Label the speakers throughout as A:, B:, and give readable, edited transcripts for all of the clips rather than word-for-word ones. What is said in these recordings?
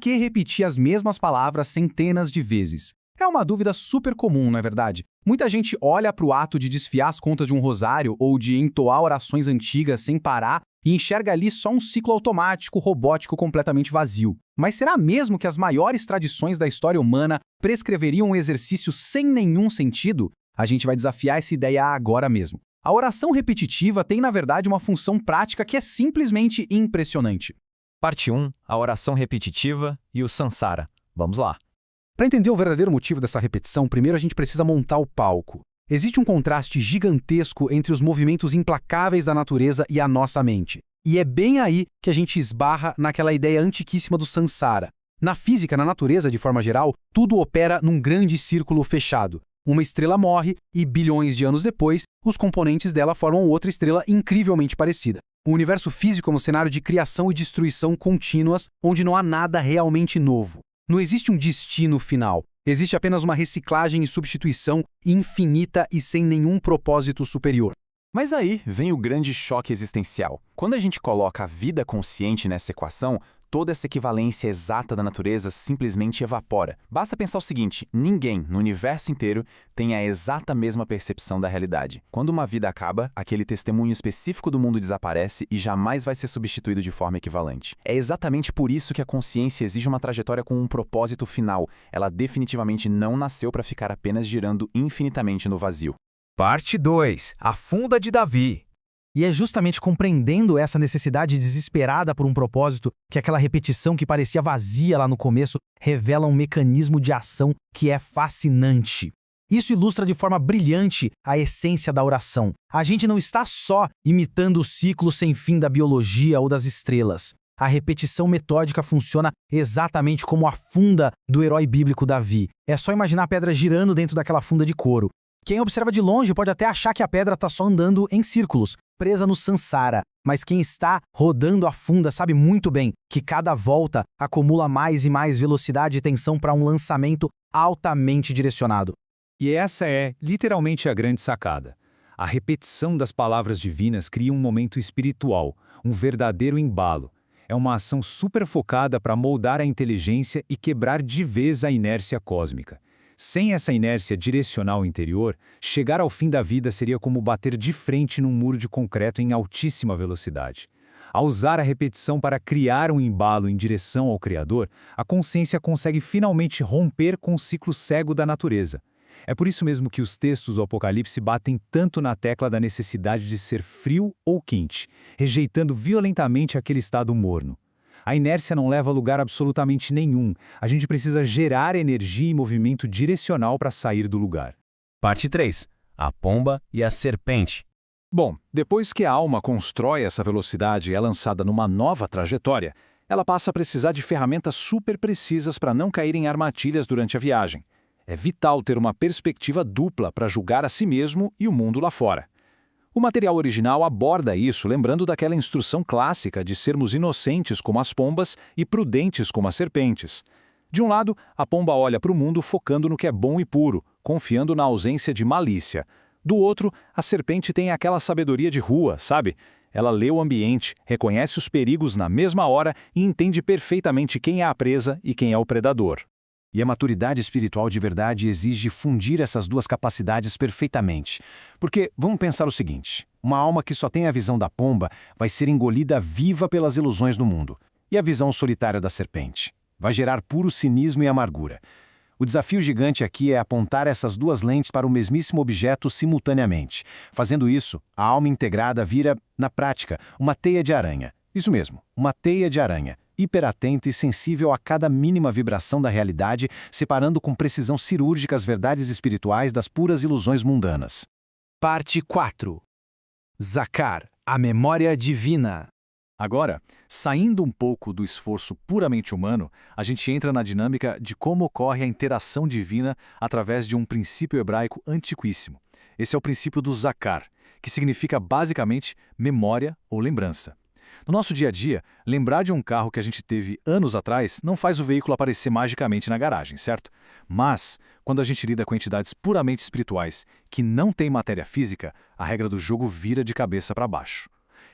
A: que repetir as mesmas palavras centenas de vezes? É uma dúvida super comum, não é verdade? Muita gente olha para o ato de desfiar as contas de um rosário ou de entoar orações antigas sem parar e enxerga ali só um ciclo automático, robótico, completamente vazio. Mas será mesmo que as maiores tradições da história humana prescreveriam um exercício sem nenhum sentido? A gente vai desafiar essa ideia agora mesmo. A oração repetitiva tem, na verdade, uma função prática que é simplesmente impressionante.
B: Parte 1. A oração repetitiva e o Sansara. Vamos lá.
A: Para entender o verdadeiro motivo dessa repetição, primeiro a gente precisa montar o palco. Existe um contraste gigantesco entre os movimentos implacáveis da natureza e a nossa mente. E é bem aí que a gente esbarra naquela ideia antiquíssima do Sansara. Na física, na natureza, de forma geral, tudo opera num grande círculo fechado. Uma estrela morre e, bilhões de anos depois, os componentes dela formam outra estrela incrivelmente parecida. O universo físico é um cenário de criação e destruição contínuas, onde não há nada realmente novo. Não existe um destino final. Existe apenas uma reciclagem e substituição infinita e sem nenhum propósito superior.
B: Mas aí vem o grande choque existencial. Quando a gente coloca a vida consciente nessa equação, toda essa equivalência exata da natureza simplesmente evapora. Basta pensar o seguinte: ninguém no universo inteiro tem a exata mesma percepção da realidade. Quando uma vida acaba, aquele testemunho específico do mundo desaparece e jamais vai ser substituído de forma equivalente. É exatamente por isso que a consciência exige uma trajetória com um propósito final. Ela definitivamente não nasceu para ficar apenas girando infinitamente no vazio.
C: Parte 2. A funda de Davi.
A: E é justamente compreendendo essa necessidade desesperada por um propósito que aquela repetição que parecia vazia lá no começo revela um mecanismo de ação que é fascinante. Isso ilustra de forma brilhante a essência da oração. A gente não está só imitando o ciclo sem fim da biologia ou das estrelas. A repetição metódica funciona exatamente como a funda do herói bíblico Davi. É só imaginar a pedra girando dentro daquela funda de couro. Quem observa de longe pode até achar que a pedra está só andando em círculos, presa no Sansara, mas quem está rodando a funda sabe muito bem que cada volta acumula mais e mais velocidade e tensão para um lançamento altamente direcionado.
D: E essa é, literalmente, a grande sacada. A repetição das palavras divinas cria um momento espiritual, um verdadeiro embalo. É uma ação super focada para moldar a inteligência e quebrar de vez a inércia cósmica. Sem essa inércia direcional interior, chegar ao fim da vida seria como bater de frente num muro de concreto em altíssima velocidade. Ao usar a repetição para criar um embalo em direção ao Criador, a consciência consegue finalmente romper com o ciclo cego da natureza. É por isso mesmo que os textos do Apocalipse batem tanto na tecla da necessidade de ser frio ou quente, rejeitando violentamente aquele estado morno. A inércia não leva a lugar absolutamente nenhum. A gente precisa gerar energia e movimento direcional para sair do lugar.
C: Parte 3. A pomba e a serpente.
E: Bom, depois que a alma constrói essa velocidade e é lançada numa nova trajetória, ela passa a precisar de ferramentas super precisas para não cair em armadilhas durante a viagem. É vital ter uma perspectiva dupla para julgar a si mesmo e o mundo lá fora. O material original aborda isso, lembrando daquela instrução clássica de sermos inocentes como as pombas e prudentes como as serpentes. De um lado, a pomba olha para o mundo focando no que é bom e puro, confiando na ausência de malícia. Do outro, a serpente tem aquela sabedoria de rua, sabe? Ela lê o ambiente, reconhece os perigos na mesma hora e entende perfeitamente quem é a presa e quem é o predador.
A: E a maturidade espiritual de verdade exige fundir essas duas capacidades perfeitamente. Porque, vamos pensar o seguinte, uma alma que só tem a visão da pomba vai ser engolida viva pelas ilusões do mundo. E a visão solitária da serpente? Vai gerar puro cinismo e amargura. O desafio gigante aqui é apontar essas duas lentes para o mesmíssimo objeto simultaneamente. Fazendo isso, a alma integrada vira, na prática, uma teia de aranha. Isso mesmo, uma teia de aranha. Hiperatenta e sensível a cada mínima vibração da realidade, separando com precisão cirúrgica as verdades espirituais das puras ilusões mundanas.
C: Parte 4. Zakar, a memória divina.
E: Agora, saindo um pouco do esforço puramente humano, a gente entra na dinâmica de como ocorre a interação divina através de um princípio hebraico antiquíssimo. Esse é o princípio do Zakar, que significa basicamente memória ou lembrança. No nosso dia a dia, lembrar de um carro que a gente teve anos atrás não faz o veículo aparecer magicamente na garagem, certo? Mas, quando a gente lida com entidades puramente espirituais que não têm matéria física, a regra do jogo vira de cabeça para baixo.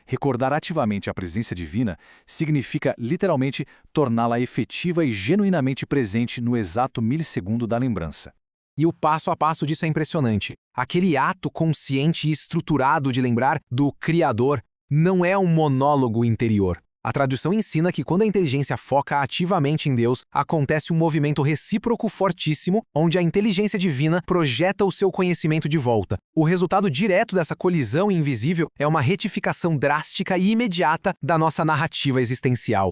E: Recordar ativamente a presença divina significa literalmente torná-la efetiva e genuinamente presente no exato milissegundo da lembrança.
A: E o passo a passo disso é impressionante. Aquele ato consciente e estruturado de lembrar do Criador não é um monólogo interior. A tradição ensina que quando a inteligência foca ativamente em Deus, acontece um movimento recíproco fortíssimo, onde a inteligência divina projeta o seu conhecimento de volta. O resultado direto dessa colisão invisível é uma retificação drástica e imediata da nossa narrativa existencial.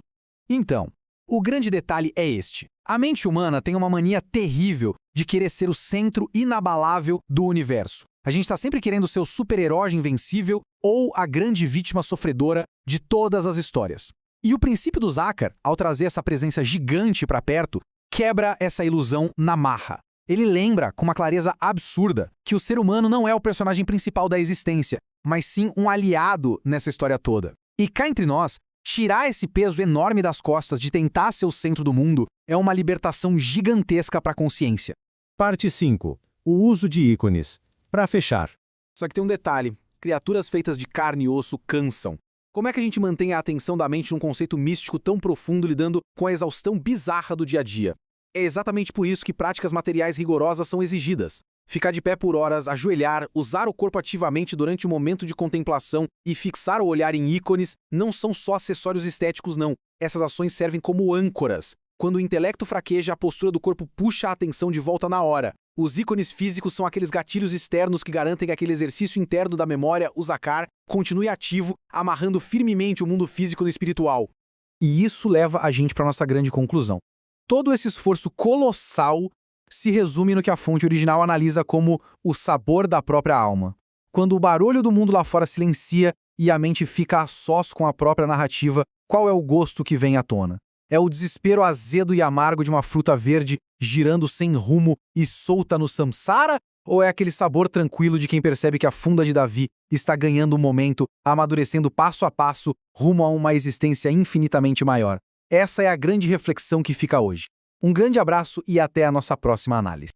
A: Então, o grande detalhe é este. A mente humana tem uma mania terrível de querer ser o centro inabalável do universo. A gente está sempre querendo ser o super-herói invencível ou a grande vítima sofredora de todas as histórias. E o princípio do Zácar, ao trazer essa presença gigante para perto, quebra essa ilusão na marra. Ele lembra, com uma clareza absurda, que o ser humano não é o personagem principal da existência, mas sim um aliado nessa história toda. E cá entre nós, tirar esse peso enorme das costas de tentar ser o centro do mundo é uma libertação gigantesca para a consciência.
D: Parte 5. O uso de ícones. Para fechar.
A: Só que tem um detalhe. Criaturas feitas de carne e osso cansam. Como é que a gente mantém a atenção da mente num conceito místico tão profundo lidando com a exaustão bizarra do dia a dia? É exatamente por isso que práticas materiais rigorosas são exigidas. Ficar de pé por horas, ajoelhar, usar o corpo ativamente durante o momento de contemplação e fixar o olhar em ícones não são só acessórios estéticos, não. Essas ações servem como âncoras. Quando o intelecto fraqueja, a postura do corpo puxa a atenção de volta na hora. Os ícones físicos são aqueles gatilhos externos que garantem que aquele exercício interno da memória, o Zácar, continue ativo, amarrando firmemente o mundo físico no espiritual. E isso leva a gente para nossa grande conclusão. Todo esse esforço colossal se resume no que a fonte original analisa como o sabor da própria alma. Quando o barulho do mundo lá fora silencia e a mente fica a sós com a própria narrativa, qual é o gosto que vem à tona? É o desespero azedo e amargo de uma fruta verde girando sem rumo e solta no samsara? Ou é aquele sabor tranquilo de quem percebe que a funda de Davi está ganhando um momento, amadurecendo passo a passo, rumo a uma existência infinitamente maior? Essa é a grande reflexão que fica hoje. Um grande abraço e até a nossa próxima análise.